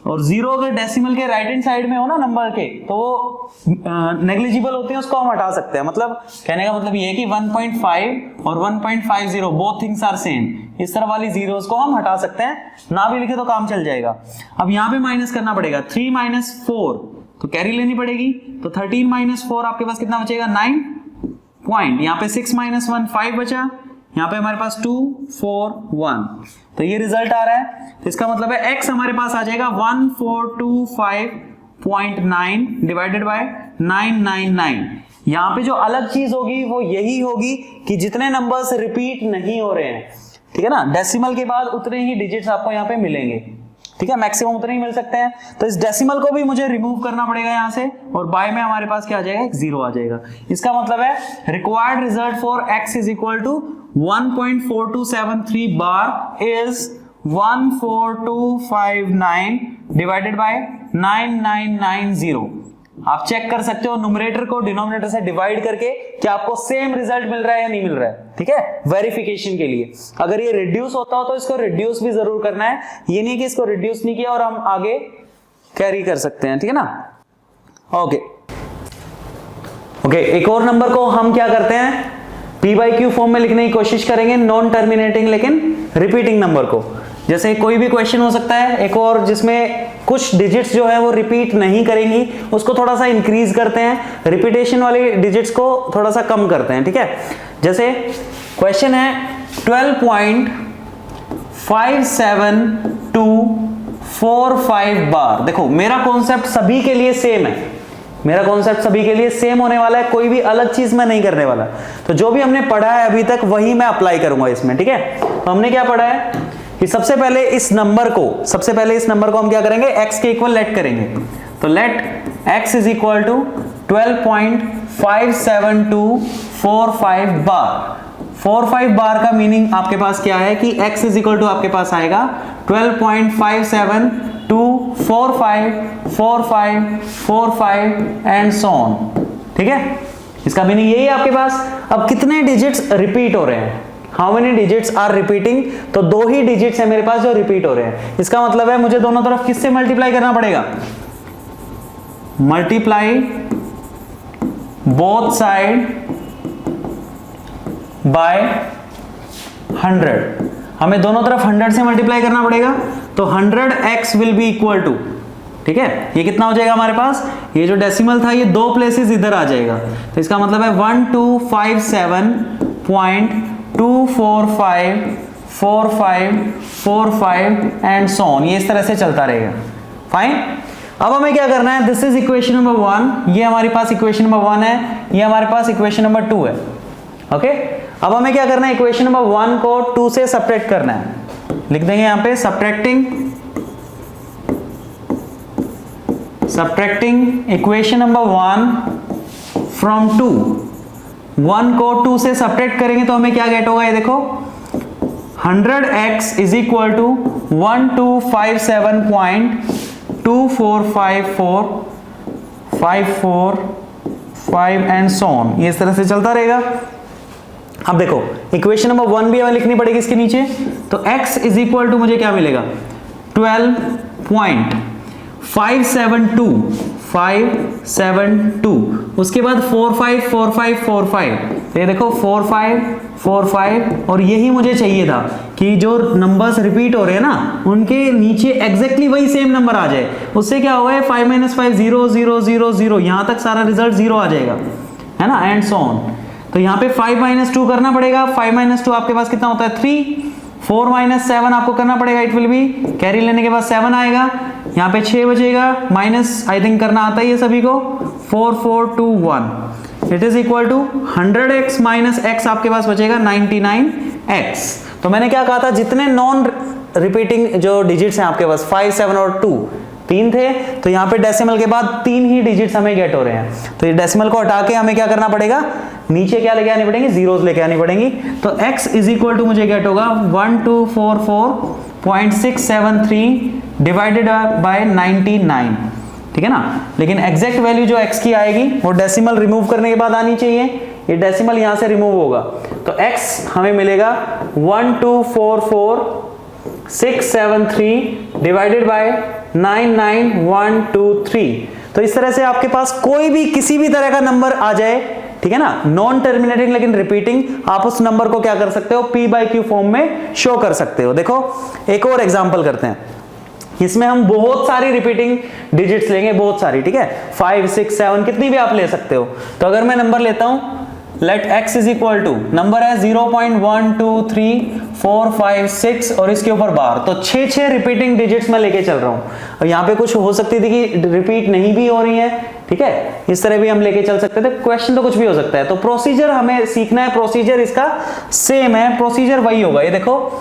और 0 अगर डेसिमल के राइट हैंड साइड में हो ना नंबर के, तो वो नेग्लिजिबल होते हैं, उसको हम हटा सकते हैं। मतलब कहने का मतलब ये है कि 1.5 और 1.50 बोथ थिंग्स आर सेम, इस तरह वाली जीरोस को हम हटा सकते हैं, ना भी लिखे तो काम चल जाएगा। अब यहाँ पे माइनस करना पड़ेगा, 3 - 4 तो कैरी लेनी पड़ेगी, तो 13 - 4 आपके पास कितना बचेगा 9 पॉइंट, यहाँ पे 6 - 1 5 बचा, यहाँ पे हमारे पास 2 4 1, तो ये रिजल्ट आ रहा है। तो इसका मतलब है x हमारे पास आ जाएगा 1425.9 डिवाइडेड बाय 999। यहाँ पे जो अलग चीज होगी वो यही होगी कि जितने नंबर्स रिपीट नहीं हो रहे हैं, ठीक है ना, डेसिमल के बाद उतने ही डिजिट्स आपको यहाँ पे मिलेंगे। ठीक है, मैक्सिमम उतने ही मिल सकते हैं, तो इस डेसिमल को भी मुझे रिमूव करना पड़ेगा यहाँ से, और बाय में हमारे पास क्या आ जाएगा, 0 आ जाएगा। इसका मतलब है required result for x is equal to 1.4273 bar is 14259 divided by 9990। आप चेक कर सकते हो न्यूमरेटर को डिनोमिनेटर से डिवाइड करके कि आपको सेम रिजल्ट मिल रहा है या नहीं मिल रहा है। ठीक है, वेरिफिकेशन के लिए अगर ये रिड्यूस होता हो तो इसको रिड्यूस भी जरूर करना है, ये नहीं कि इसको रिड्यूस नहीं किया और हम आगे कैरी कर सकते हैं। ठीक है ना, ओके, एक और नंबर को हम क्या करते हैं, p/q फॉर्म में लिखने की कोशिश करेंगे, नॉन टर्मिनेटिंग लेकिन रिपीटिंग नंबर को। जैसे कोई भी क्वेश्चन हो सकता है एक और जिसमें कुछ डिजिट्स जो है वो रिपीट नहीं करेंगी, उसको थोड़ा सा इंक्रीज करते हैं, रिपीटेशन वाली डिजिट्स को थोड़ा सा कम करते हैं। ठीक है, जैसे क्वेश्चन है 12.57245 बार। देखो मेरा कॉन्सेप्ट सभी के लिए सेम है, मेरा कॉन्सेप्ट सभी के लिए सेम होने वाला है, कोई भी अलग चीज मैं नहीं करने वाला। तो जो भी हमने पढ़ा है अभी तक वही मैं अप्लाई करूंगा इसमें। ठीक है, तो हमने क्या पढ़ा है कि सबसे पहले इस नंबर को हम क्या करेंगे, x के इक्वल लेट करेंगे। तो let x is equal to 12.57245 bar. 45 bar का मीनिंग आपके पास क्या है कि x इज इक्वल टू आपके पास आएगा 12.572454545 एंड सो ऑन। ठीक है, इसका मीनिंग यही है आपके पास। अब कितने डिजिट्स रिपीट हो रहे हैं, how many digits are repeating, तो 2 ही डिजिट्स है मेरे पास जो रिपीट हो रहे हैं। इसका मतलब है मुझे दोनों तरफ किससे मल्टीप्लाई करना पड़ेगा, मल्टीप्लाई बोथ साइड बाय 100। हमें दोनों तरफ 100 से मल्टीप्लाई करना पड़ेगा, तो 100x will be equal to, ठीक है, ये कितना हो जाएगा हमारे पास, ये जो डेसिमल था ये 2 प्लेसेस इधर आ जाएगा, तो इसका मतलब है 1257.245 4 5 4 5 एंड सो ऑन, ये इस तरह से चलता रहेगा। फाइन। अब हमें क्या करना है, दिस इज इक्वेशन नंबर 1, ये हमारे पास इक्वेशन नंबर 1 है, ये हमारे पास इक्वेशन नंबर 2 है। ओके, अब हमें क्या करना है, इक्वेशन नंबर 1 को 2 से सब्ट्रैक्ट करना है। लिख देंगे यहां पे सब्ट्रैक्टिंग इक्वेशन नंबर 1 फ्रॉम 2। 1 को 2 से सब्ट्रैक्ट करेंगे तो हमें क्या गेट होगा, ये देखो 100x is equal to 1257.2454545 and so on, ये इस तरह से चलता रहेगा। अब देखो इक्वेशन नंबर 1 भी हमें लिखनी पड़ेगी इसके नीचे, तो x इज इक्वल टू मुझे क्या मिलेगा 12.572 उसके बाद 454545, तो ये देखो 4545 और यही मुझे चाहिए था कि जो नंबर्स रिपीट हो रहे हैं ना उनके नीचे एग्जैक्टली वही सेम नंबर आ जाए। उससे क्या होगा 5 - 5 0 0 0 0, यहां तक सारा रिजल्ट 0 आ जाएगा, है ना, एंड सो ऑन। तो यहाँ पे 5 - 2 करना पड़ेगा, 5 - 2 आपके पास कितना होता है 3, 4 - 7 आपको करना पड़ेगा, इट विल बी, कैरी लेने के बाद 7 आएगा, यहाँ पे 6 बचेगा, माइनस आई थिंक करना आता ही है सभी को, 4 4 2 1, it is equal to 100x minus x आपके पास बचेगा 99x। तो मैंने क्या कहा था, जितने नॉन रिपीटिंग जो डिजिट्स हैं आपके पास 5 7 और 2 3 थे, तो यहाँ पे डेसिमल के बाद 3 ही डिजिट्स हमें गेट हो रहे हैं। तो ये डेसिमल को हटा के हमें क्या करना पड़ेगा, नीचे क्या लेके आनी पड़ेंगी, जीरोस लेके आनी पड़ेंगी। तो x इज इक्वल टू मुझे गेट होगा 1244.673 डिवाइडेड बाय 99, ठीक है ना। लेकिन एग्जैक्ट वैल्यू जो x की आएगी वो डेसिमल रिमूव करने के बाद आनी चाहिए, ये डेसिमल यहां से रिमूव होगा, तो x हमें मिलेगा 1244.673 डिवाइडेड बाय 99123। तो इस तरह से आपके पास कोई भी किसी भी तरह का नंबर आ जाए, ठीक है ना, नॉन टर्मिनेटिंग लेकिन रिपीटिंग, आप उस नंबर को क्या कर सकते हो, p/q फॉर्म में शो कर सकते हो। देखो एक और एग्जांपल करते हैं, इसमें हम बहुत सारी रिपीटिंग डिजिट्स लेंगे, बहुत सारी, ठीक है, 5 6 7 कितनी भी आप ले सकते हो। तो अगर मैं नंबर लेता हूं, let x is equal to, number है 0.12345 और इसके ऊपर बार, तो 6 रिपीटिंग डिजिट्स मैं लेके चल रहा हूं। और यहाँ पे कुछ हो सकती थी कि रिपीट नहीं भी हो रही है, ठीक है, इस तरह भी हम लेके चल सकते थे, क्वेश्चन तो कुछ भी हो सकता है। तो प्रोसीजर हमें सीखना है, प्रोसीजर इसका सेम है, प्रोसीजर वही होगा। ये देखो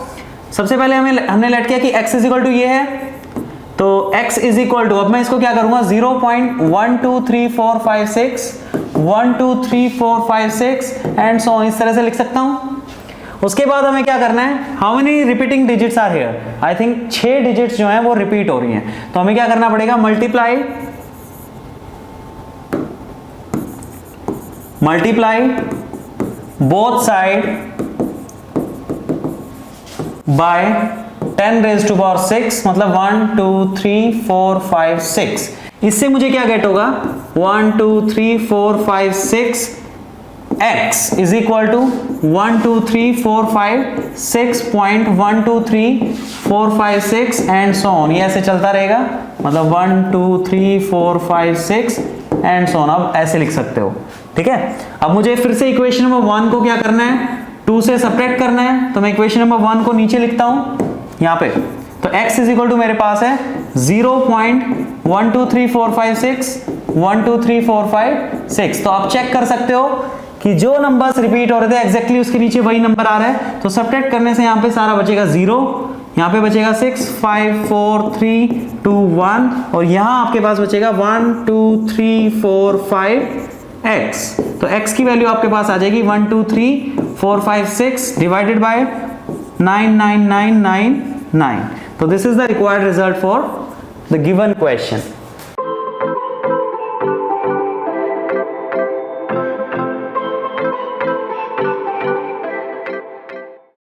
सबसे पहले हमने लेट किया कि x इज इक्वल टू ये है, तो x इज इक्वल टू, अब मैं इसको क्या करूंगा 0.12345 12345 एंड सो ऑन, इस तरह से लिख सकता हूं। उसके बाद हमें क्या करना है, how many repeating digits are here, I think 6 digits जो हैं वो रिपीट हो रही हैं, तो हमें क्या करना पड़ेगा, मल्टीप्लाई बोथ साइड बाय 10⁻⁶, मतलब 1 2 3 4 5 6। इससे मुझे क्या गेट होगा 1 2 3 4 5 6 x is equal to 1 2 3 4 5 6.123456 and so on, ये ऐसे चलता रहेगा, मतलब 1 2 3 4 5 6 एंड सो ऑन, अब ऐसे लिख सकते हो, ठीक है। अब मुझे फिर से इक्वेशन नंबर 1 को क्या करना है, 2 से सब्ट्रैक्ट करना है, तो मैं इक्वेशन नंबर 1 को नीचे लिखता हूं यहां पे, तो x इज इक्वल टू मेरे पास है 0.123456 12345 तो आप चेक कर सकते हो कि जो नंबर्स रिपीट हो रहे थे एग्जैक्टली उसके नीचे वही नंबर आ रहा है। तो सब्ट्रैक्ट करने से यहाँ पे सारा बचेगा 0, यहाँ पे बचेगा 6 5 4 3 2 1 और यहाँ आपके पास बचेगा 1 2 3 4 5 x। तो x की वैल्यू आपके पास आ जाएगी 12345 डिवाइडेड बाय 99999। तो this is the required result for the given question.